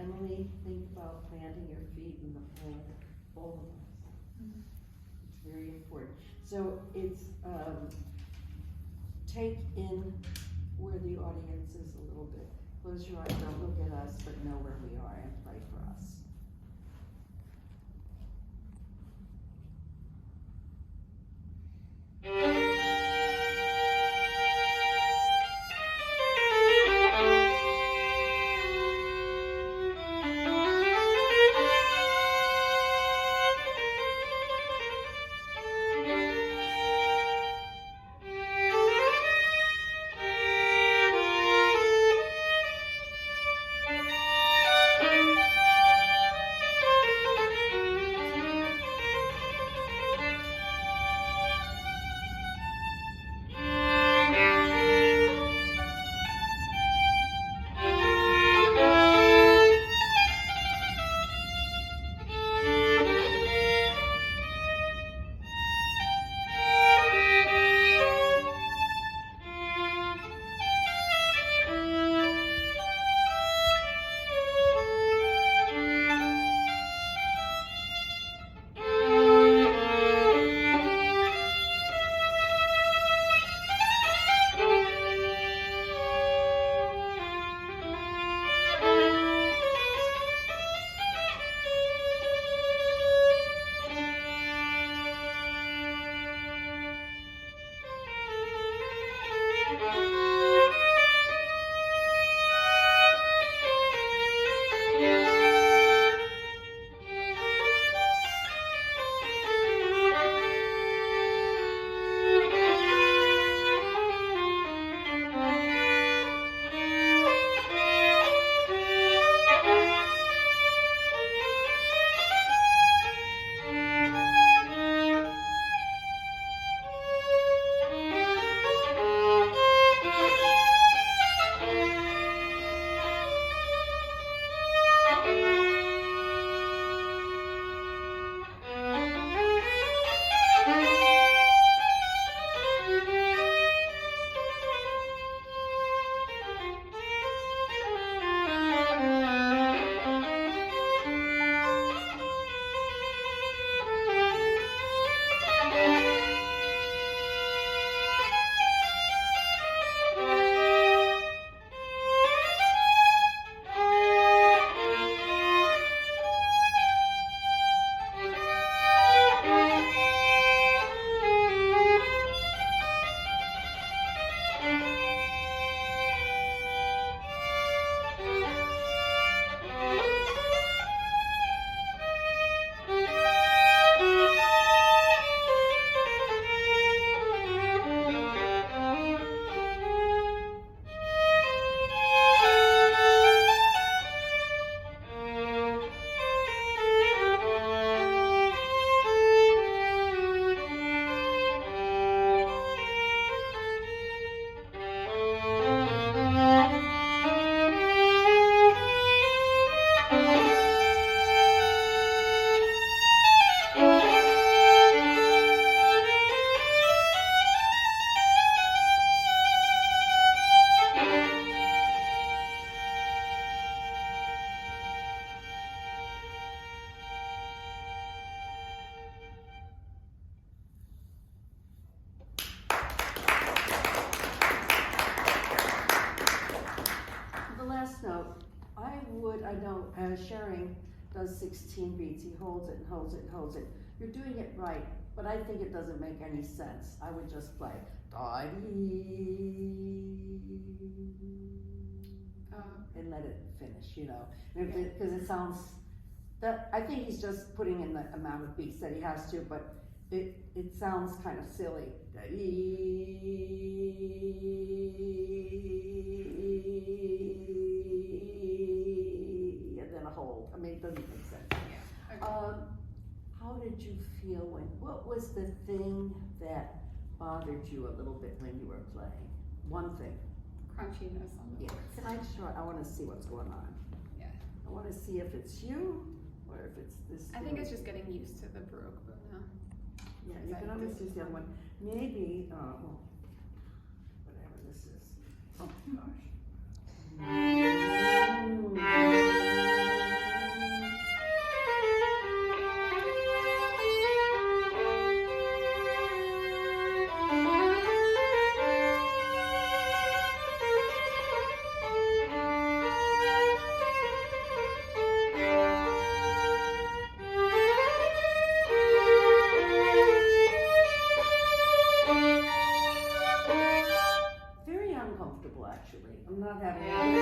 Emily, think about planting your feet in the bowl of us. It's very important. So it's, take in where the audience is a little bit. Close your eyes, don't look at us, but know where we are and pray for us. Sharing does 16 beats. He holds it and holds it and holds it. You're doing it right, but I think it doesn't make any sense. I would just play and let it finish, you know, because it sounds that I think he's just putting in the amount of beats that he has to, but it sounds kind of silly. Hold. I mean, it doesn't make sense. Yeah. Okay. How did you feel what was the thing that bothered you a little bit when you were playing? One thing. Crunchiness on the words. Can I try? I want to see what's going on. Yeah. I want to see if it's you or if it's this. I think it's just getting used to the Baroque Buna. Yeah, you can always use the other one. Maybe, whatever this is. Oh gosh. simple actually. I'm not having any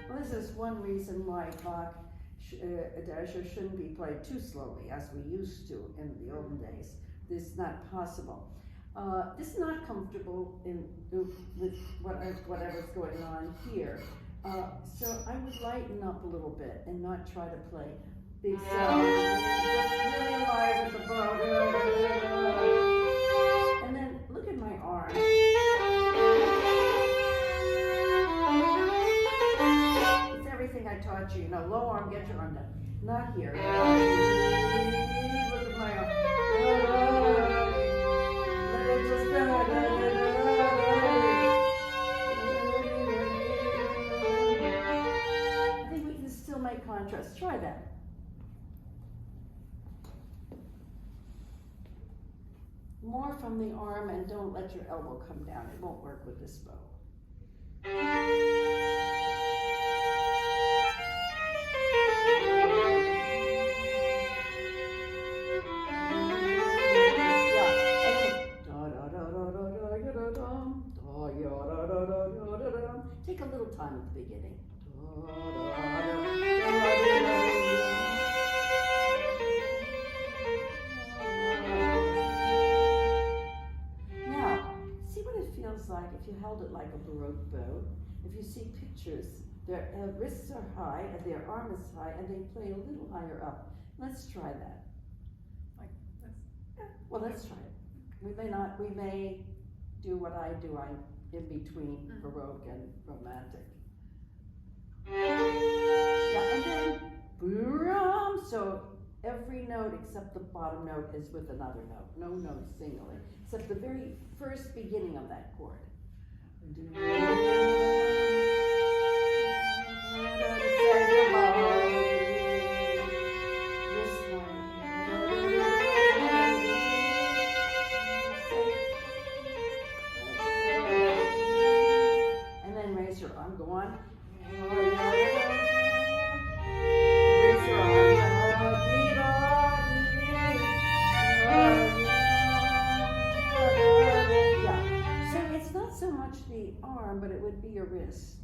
Well, this is one reason why Bach Adagio shouldn't be played too slowly as we used to in the olden days. This is not possible. This is not comfortable with whatever's going on here. So I would lighten up a little bit and not try to play big sounds. Just really light with the bow. And then look at my arm. It's everything I taught you. Low arm, get your arm down. Not here. Look at my arm. I think we can still make contrast. Try that. More from the arm, and don't let your elbow come down. It won't work with this bow. Take a little time at the beginning. Now, see what it feels like if you held it like a Baroque bow. If you see pictures, their wrists are high and their arm is high and they play a little higher up. Let's try that. Like this? Yeah, well, let's try it. We may do what I do. I'm in between Baroque and Romantic. Yeah, and then boom. So every note except the bottom note is with another note. No note singly, except the very first beginning of that chord. And then raise your arm. Go on. Raise your arm. Yeah. So it's not so much the arm, but it would be your wrist.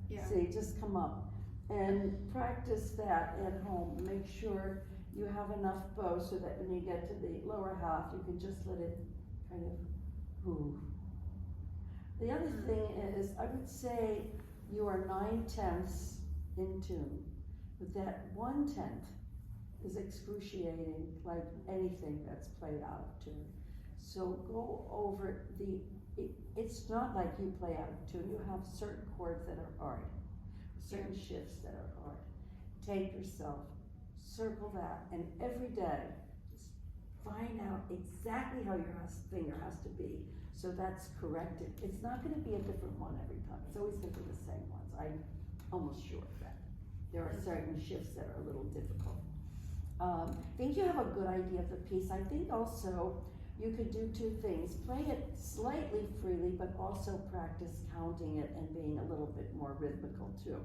Yeah. See, just come up and practice that at home. Make sure you have enough bow so that when you get to the lower half, you can just let it kind of move. The other thing is, I would say you are 9/10 in tune, but that 1/10 is excruciating, like anything that's played out of tune. So go over it's not like you play out of tune. You have certain chords that are hard, certain shifts that are hard. Take yourself, circle that, and every day, just find out exactly how your finger has to be. So that's corrected. It's not going to be a different one every time. It's always going to be the same ones. I'm almost sure of that. There are certain shifts that are a little difficult. I think you have a good idea of the piece. I think also you could do two things. Play it slightly freely, but also practice counting it and being a little bit more rhythmical too.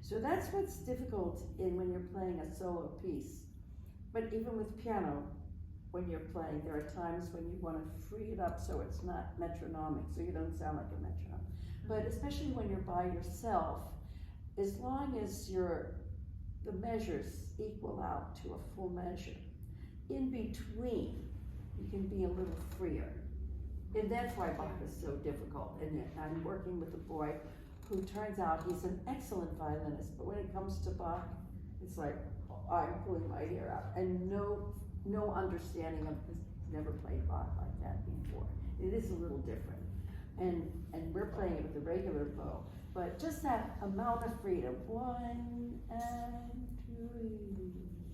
So that's what's difficult when you're playing a solo piece. But even with piano, when you're playing, there are times when you want to free it up so it's not metronomic, so you don't sound like a metronome. But especially when you're by yourself, as long as the measures equal out to a full measure, in between, you can be a little freer. And that's why Bach is so difficult. And I'm working with a boy who turns out he's an excellent violinist, but when it comes to Bach, it's like, I'm pulling my hair out. And no understanding of this, never played Bach like that before. It is a little different. And we're playing it with a regular bow, but just that amount of freedom. 1 and 2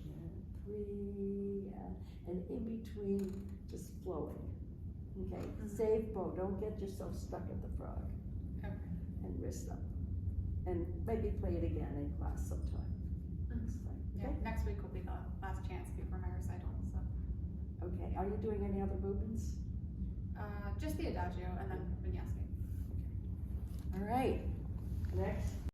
and 3 and in between, just flowing. Okay, save bow, don't get yourself stuck at the frog. Okay. And wrist up. And maybe play it again in class sometime. Yeah, Okay? next week will be the last chance before my recital, so. Okay, are you doing any other movements? Just the Adagio and then vinyasa. All right, next.